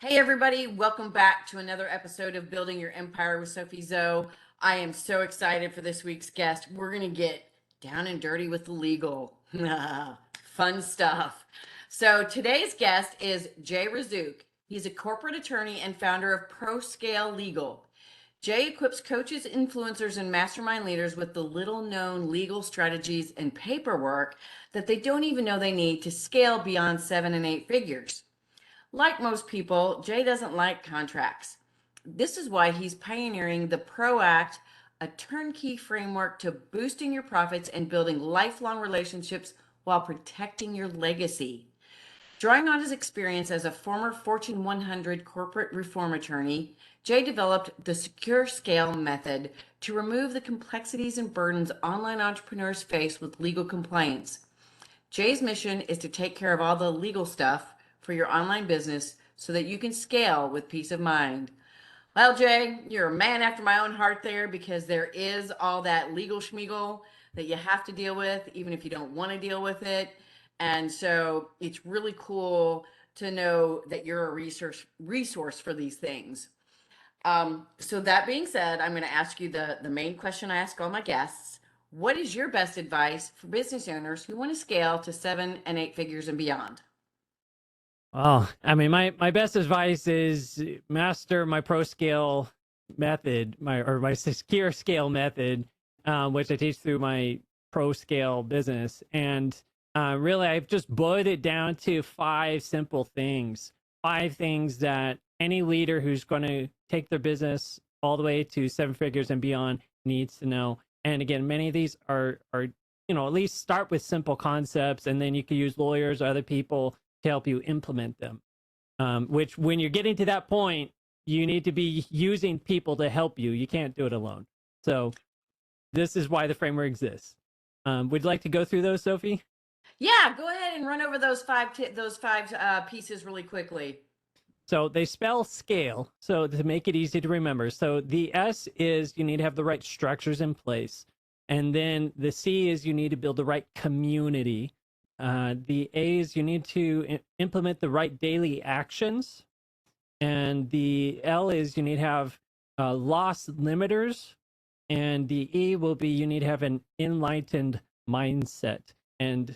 Hey everybody, welcome back to another episode of Building Your Empire with SophieZo. I am so excited for this week's guest. We're going to get down and dirty with the legal. Fun stuff. So today's guest is Jay Razzouk. He's a corporate attorney and founder of ProSCALE Legal. Jay equips coaches, influencers, and mastermind leaders with the little known legal strategies and paperwork that they don't even know they need to scale beyond 7 and 8 figures. Like most people, Jay doesn't like contracts. This is why he's pioneering the Pro Act, a turnkey framework to boosting your profits and building lifelong relationships while protecting your legacy. Drawing on his experience as a former Fortune 100 corporate reform attorney, Jay developed the Secure Scale method to remove the complexities and burdens online entrepreneurs face with legal compliance. Jay's mission is to take care of all the legal stuff for your online business so that you can scale with peace of mind. Well, Jay, you're a man after my own heart there because there is all that legal schmiegel that you have to deal with, even if you don't want to deal with it. And so it's really cool to know that you're a resource for these things. So that being said, I'm going to ask you the main question I ask all my guests. What is your best advice for business owners who want to scale to 7 and 8 figures and beyond? Well, I mean, my best advice is master my ProScale method, my secure scale method, which I teach through my ProScale business. And really, I've just boiled it down to 5 simple things, 5 things that any leader who's going to take their business all the way to 7 figures and beyond needs to know. And again, many of these are at least start with simple concepts, and then you can use lawyers or other people to help you implement them. Which, when you're getting to that point, you need to be using people to help you. You can't do it alone. So this is why the framework exists. Would you like to go through those, Sophie? Yeah, go ahead and run over those five pieces really quickly. So they spell scale, so to make it easy to remember. So the S is you need to have the right structures in place. And then the C is you need to build the right community. The A is you need to implement the right daily actions. And the L is you need to have loss limiters. And the E will be you need to have an enlightened mindset. And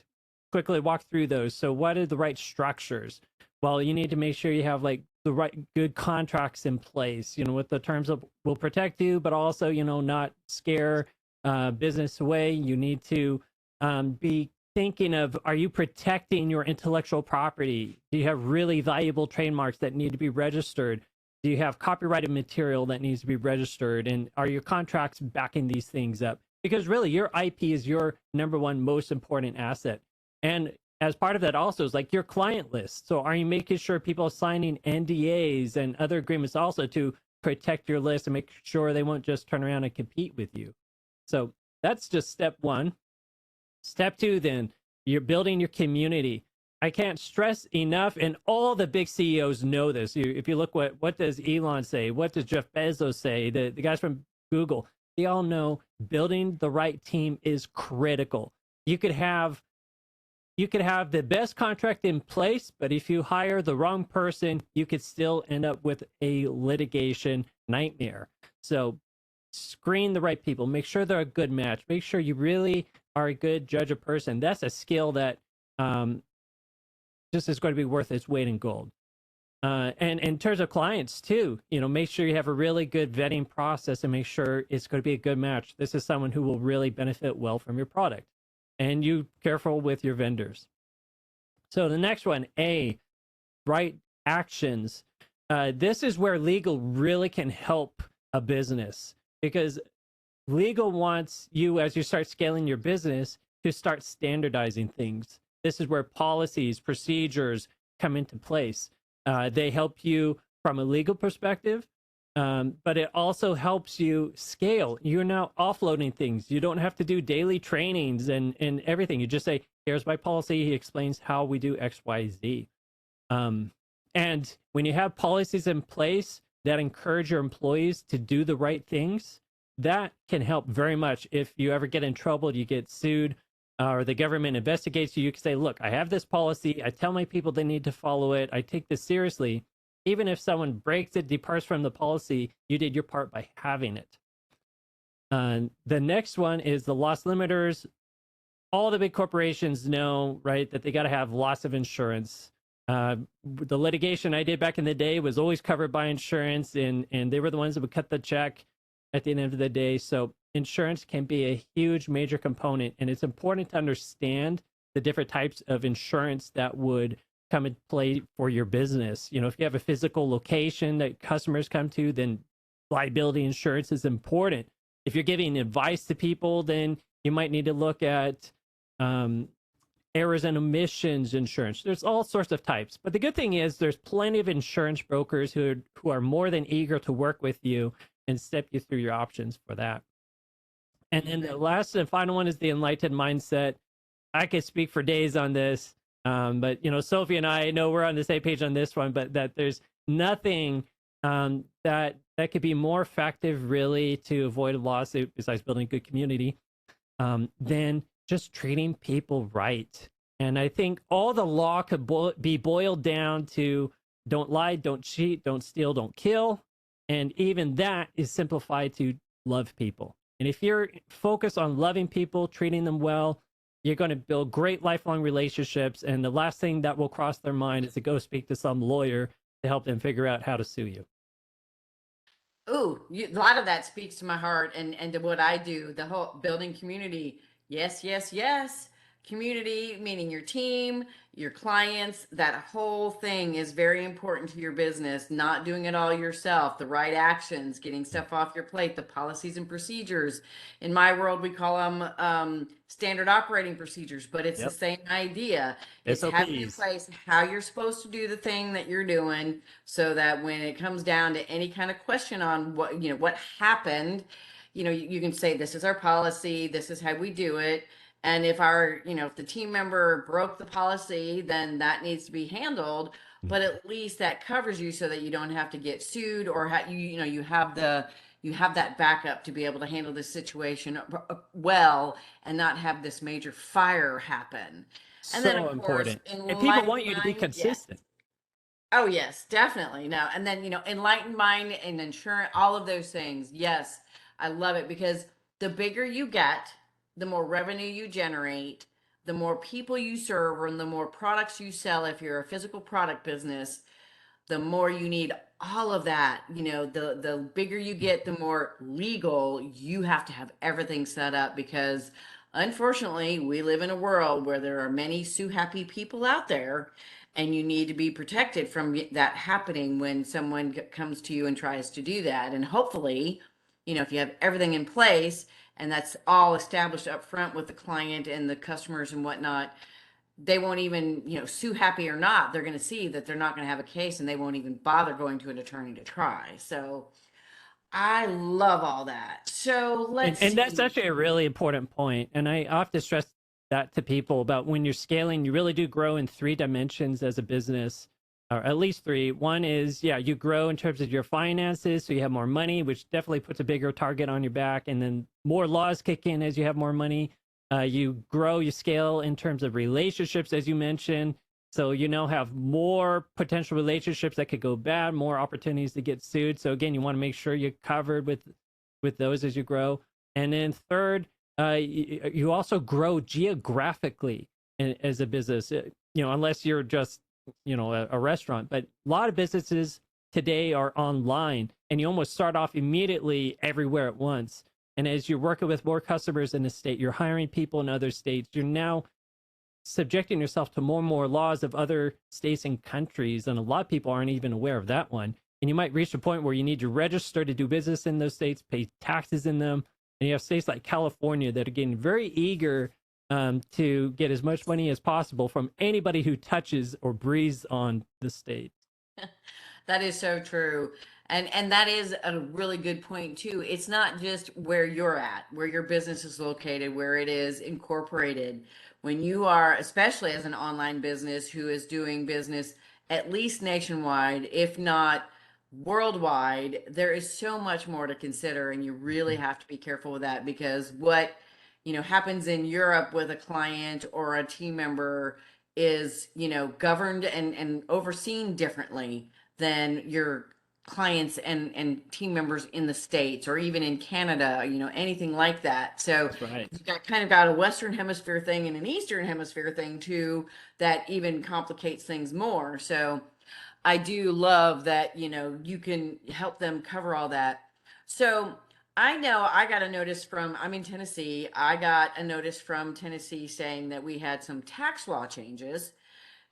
quickly walk through those. So what are the right structures? Well, you need to make sure you have like the right good contracts in place, with the terms of will protect you, but also, not scare business away. You need to be thinking of, are you protecting your intellectual property? Do you have really valuable trademarks that need to be registered? Do you have copyrighted material that needs to be registered? And are your contracts backing these things up? Because really, your IP is your number one most important asset. And as part of that also is like your client list. So are you making sure people are signing NDAs and other agreements also to protect your list and make sure they won't just turn around and compete with you? So that's just step one. Step two, then, you're building your community. I can't stress enough, and all the big CEOs know this. If you look, what does Elon say? What does Jeff Bezos say? The guys from Google, they all know building the right team is critical. You could have the best contract in place, but if you hire the wrong person, you could still end up with a litigation nightmare. So screen the right people, make sure they're a good match, make sure you really are a good judge of person. That's a skill that just is going to be worth its weight in gold. And in terms of clients too, make sure you have a really good vetting process and make sure it's going to be a good match. This is someone who will really benefit well from your product. And you careful with your vendors. So the next one, A, right actions. This is where legal really can help a business, because legal wants you, as you start scaling your business, to start standardizing things. This is where policies, procedures come into place. They help you from a legal perspective, but it also helps you scale. You're now offloading things. You don't have to do daily trainings and everything. You just say, here's my policy. He explains how we do X, Y, Z. And when you have policies in place that encourage your employees to do the right things, that can help very much. If you ever get in trouble, you get sued, or the government investigates you, you can say, look, I have this policy. I tell my people they need to follow it. I take this seriously. even if someone breaks it, departs from the policy, you did your part by having it. The next one is the loss limiters. All the big corporations know, right, that they got to have lots of insurance. The litigation I did back in the day was always covered by insurance, and they were the ones that would cut the check at the end of the day. So insurance can be a huge major component, and it's important to understand the different types of insurance that would come into play for your business. You know, if you have a physical location that customers come to, then liability insurance is important. If you're giving advice to people, then you might need to look at errors and omissions insurance. There's all sorts of types. But the good thing is there's plenty of insurance brokers who are more than eager to work with you and step you through your options for that. And then the last and final one is the enlightened mindset. I could speak for days on this, but you know, Sophie and I know we're on the same page on this one, but that there's nothing that could be more effective really to avoid a lawsuit besides building a good community than just treating people right. And I think all the law could be boiled down to don't lie, don't cheat, don't steal, don't kill. And even that is simplified to love people. And if you're focused on loving people, treating them well, you're going to build great lifelong relationships. And the last thing that will cross their mind is to go speak to some lawyer to help them figure out how to sue you. Ooh, a lot of that speaks to my heart and to what I do, the whole building community. Yes, yes, yes. Community, meaning your team, your clients, that whole thing is very important to your business. Not doing it all yourself, the right actions, getting stuff off your plate, the policies and procedures. In my world, we call them standard operating procedures, but it's the same idea. It's having in place how you're supposed to do the thing that you're doing so that when it comes down to any kind of question on what, you know, what happened, you know, you can say, this is our policy, this is how we do it. And if our, you know, if the team member broke the policy, then that needs to be handled. But at least that covers you so that you don't have to get sued or you know, you have that backup to be able to handle this situation well and not have this major fire happen. And then So of course, important. And people want you to be consistent. Oh yes, definitely. No, and then, you know, enlightened mind and insurance, all of those things. Yes, I love it because the bigger you get, the more revenue you generate, the more people you serve, and the more products you sell. If you're a physical product business, the more you need all of that. You know, the bigger you get, the more legal you have to have everything set up because unfortunately, we live in a world where there are many sue happy people out there and you need to be protected from that happening when someone comes to you and tries to do that. And hopefully, you know, if you have everything in place and that's all established up front with the client and the customers and whatnot, they won't even, you know, sue happy or not, they're going to see that they're not going to have a case and they won't even bother going to an attorney to try. So I love all that. So let's And that's see. actually a really important point. And I often stress that to people about when you're scaling, you really do grow in 3 dimensions as a business, or at least 3. One is, yeah, you grow in terms of your finances, so you have more money, which definitely puts a bigger target on your back. And then more laws kick in as you have more money. You grow, you scale in terms of relationships, as you mentioned. So you now have more potential relationships that could go bad, more opportunities to get sued. So again, you want to make sure you're covered with those as you grow. And then third, you also grow geographically as a business, you know, unless you're just, you know, a restaurant. But a lot of businesses today are online and you almost start off immediately everywhere at once. And as you're working with more customers in the state, you're hiring people in other states, you're now subjecting yourself to more and more laws of other states and countries. And a lot of people aren't even aware of that one. And you might reach a point where you need to register to do business in those states, pay taxes in them. And you have states like California that are getting very eager to get as much money as possible from anybody who touches or breathes on the state. That is so true. And that is a really good point too. It's not just where you're at, where your business is located, where it is incorporated. When you are, especially as an online business who is doing business at least nationwide, if not worldwide, there is so much more to consider and you really have to be careful with that because what, you know, happens in Europe with a client or a team member is, you know, governed and overseen differently than your clients and team members in the States or even in Canada, anything like that. So That's right. you've got a Western hemisphere thing and an Eastern hemisphere thing too, that even complicates things more. So I do love that, you can help them cover all that. So I know I got a notice I'm in Tennessee. I got a notice from Tennessee saying that we had some tax law changes.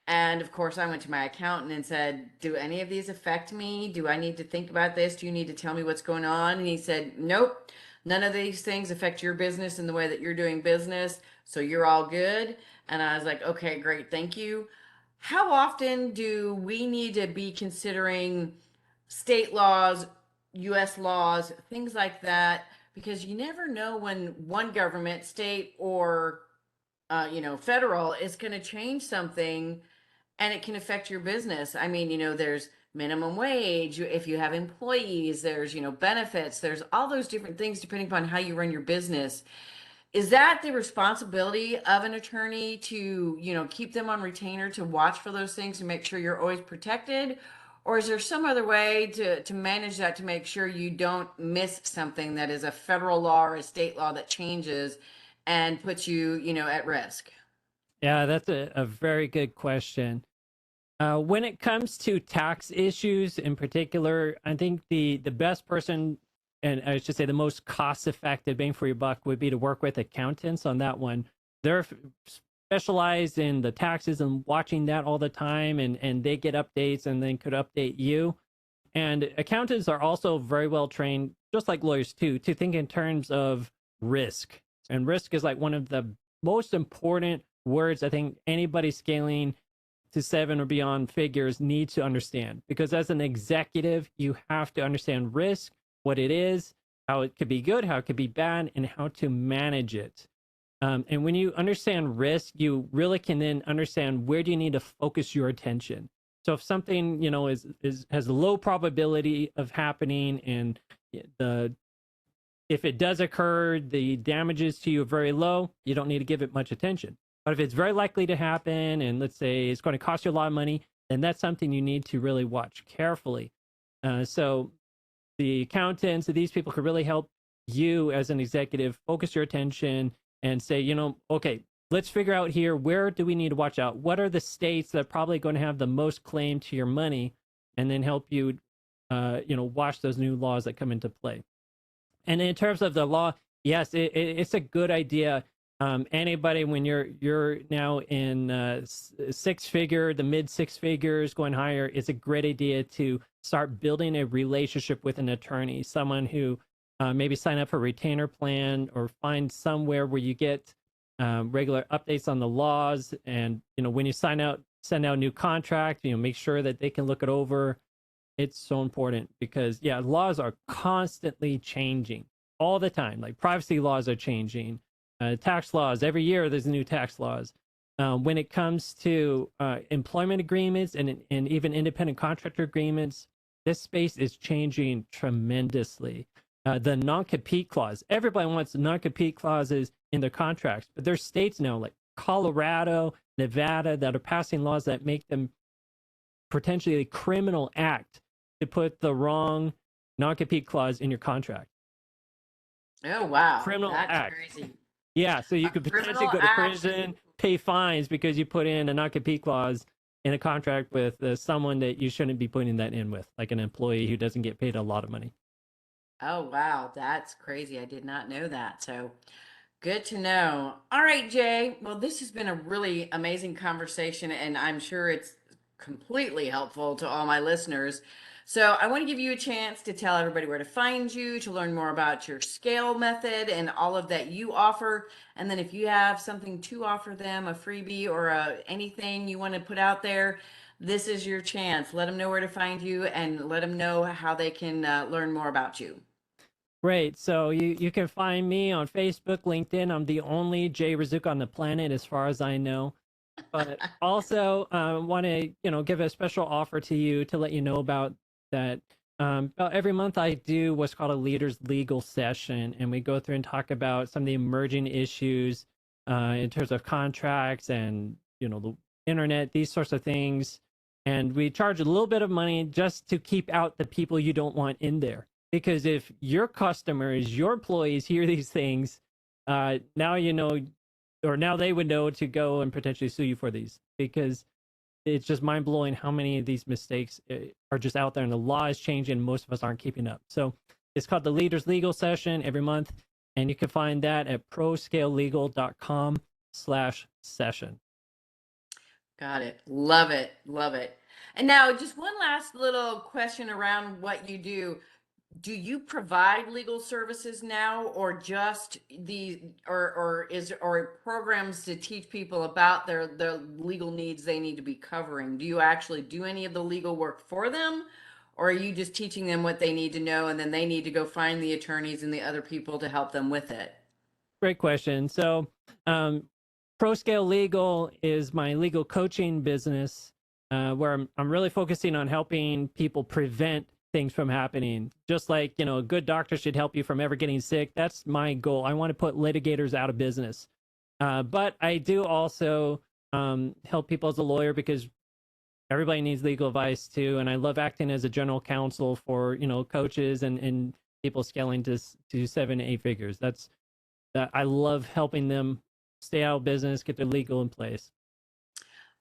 And of course, I went to my accountant and said, do any of these affect me? Do I need to think about this? Do you need to tell me what's going on? And he said, nope, none of these things affect your business in the way that you're doing business. So you're all good. And I was like, okay, great. Thank you. How often do we need to be considering state laws, US laws, things like that? Because you never know when one government, state or federal, is going to change something and it can affect your business. I mean, there's minimum wage, if you have employees, there's, benefits, there's all those different things depending upon how you run your business. Is that the responsibility of an attorney to, keep them on retainer to watch for those things and make sure you're always protected? Or is there some other way to manage that to make sure you don't miss something that is a federal law or a state law that changes and puts you, at risk? Yeah, that's a very good question. When it comes to tax issues in particular, I think the best person, and I should say the most cost-effective bang for your buck, would be to work with accountants on that one. They're specialized in the taxes and watching that all the time, and they get updates and then could update you. And accountants are also very well trained, just like lawyers too, to think in terms of risk. And risk is like one of the most important words I think anybody scaling to 7 or beyond figures needs to understand, because as an executive, you have to understand risk, what it is, how it could be good, how it could be bad, and how to manage it. And when you understand risk, you really can then understand where do you need to focus your attention. So if something, has a low probability of happening, and if it does occur, the damages to you are very low, you don't need to give it much attention. But if it's very likely to happen, and let's say it's going to cost you a lot of money, then that's something you need to really watch carefully. So the accountants, these people could really help you as an executive focus your attention and say, okay, let's figure out here, where do we need to watch out? What are the states that are probably going to have the most claim to your money? And then help you, watch those new laws that come into play. And in terms of the law, yes, it's a good idea. Anybody, when you're now in the mid six figures, going higher, it's a great idea to start building a relationship with an attorney, someone who maybe sign up for a retainer plan, or find somewhere where you get regular updates on the laws. And when you send out a new contract, make sure that they can look it over. It's so important, because laws are constantly changing all the time. Like privacy laws are changing, tax laws, every year there's new tax laws. When it comes to employment agreements and even independent contractor agreements, this space is changing tremendously. The non-compete clause, everybody wants non-compete clauses in their contracts, but there's states now like Colorado, Nevada, that are passing laws that make them potentially a criminal act to put the wrong non-compete clause in your contract. Oh, wow. Criminal That's act. crazy. Yeah, so you could potentially go to prison, pay fines because you put in a non-compete clause in a contract with someone that you shouldn't be putting that in with, like an employee who doesn't get paid a lot of money. Oh, wow. That's crazy. I did not know that. So good to know. All right, Jay. Well, this has been a really amazing conversation, and I'm sure it's completely helpful to all my listeners. So I want to give you a chance to tell everybody where to find you, to learn more about your scale method and all of that you offer. And then if you have something to offer them, a freebie or anything you want to put out there, this is your chance. Let them know where to find you, and let them know how they can learn more about you. Great. So you can find me on Facebook, LinkedIn. I'm the only Jay Razzouk on the planet, as far as I know. But also want to give a special offer to you to let you know about that. About every month I do what's called a leaders legal session, and we go through and talk about some of the emerging issues in terms of contracts and the internet, these sorts of things. And we charge a little bit of money just to keep out the people you don't want in there. Because if your customers, your employees hear these things, now you know, or now they would know to go and potentially sue you for these, because it's just mind blowing how many of these mistakes are just out there, and the law is changing. Most of us aren't keeping up. So it's called the Leaders Legal Session every month, and you can find that at proscalelegal.com/session. Got it. Love it. Love it. And now, just one last little question around what you do. Do you provide legal services now, or just or programs to teach people about their legal needs they need to be covering? Do you actually do any of the legal work for them, or are you just teaching them what they need to know, and then they need to go find the attorneys and the other people to help them with it? Great question. So, ProScale Legal is my legal coaching business, where I'm really focusing on helping people prevent things from happening. Just like, you know, a good doctor should help you from ever getting sick. That's my goal. I want to put litigators out of business. But I do also help people as a lawyer, because everybody needs legal advice too. And I love acting as a general counsel for, you know, coaches and people scaling to 7 to 8 figures. That's that. I love helping them stay out of business, get their legal in place.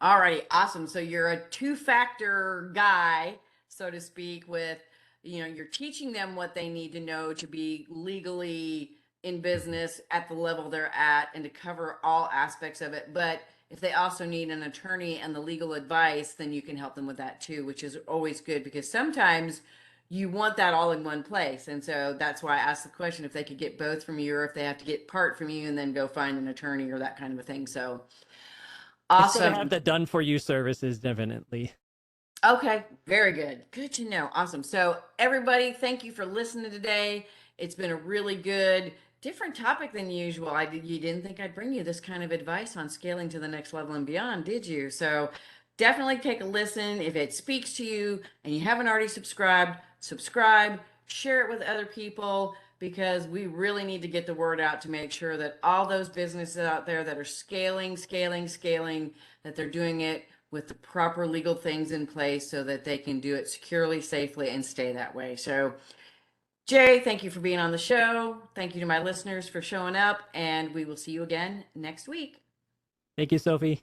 All right, awesome. So you're a two-factor guy, so to speak, with, you know, you're teaching them what they need to know to be legally in business at the level they're at and to cover all aspects of it. But if they also need an attorney and the legal advice, then you can help them with that too, which is always good, because sometimes you want that all in one place. And so that's why I asked the question if they could get both from you, or if they have to get part from you and then go find an attorney or that kind of a thing. So I still have awesome. the done for you services, definitely. Okay, very good. Good to know. Awesome. So, everybody, thank you for listening today. It's been a really good, different topic than usual. You didn't think I'd bring you this kind of advice on scaling to the next level and beyond, did you? So, definitely take a listen. If it speaks to you and you haven't already subscribed, subscribe, share it with other people, because we really need to get the word out to make sure that all those businesses out there that are scaling, that they're doing it with the proper legal things in place so that they can do it securely, safely, and stay that way. So, Jay, thank you for being on the show. Thank you to my listeners for showing up, and we will see you again next week. Thank you, Sophie.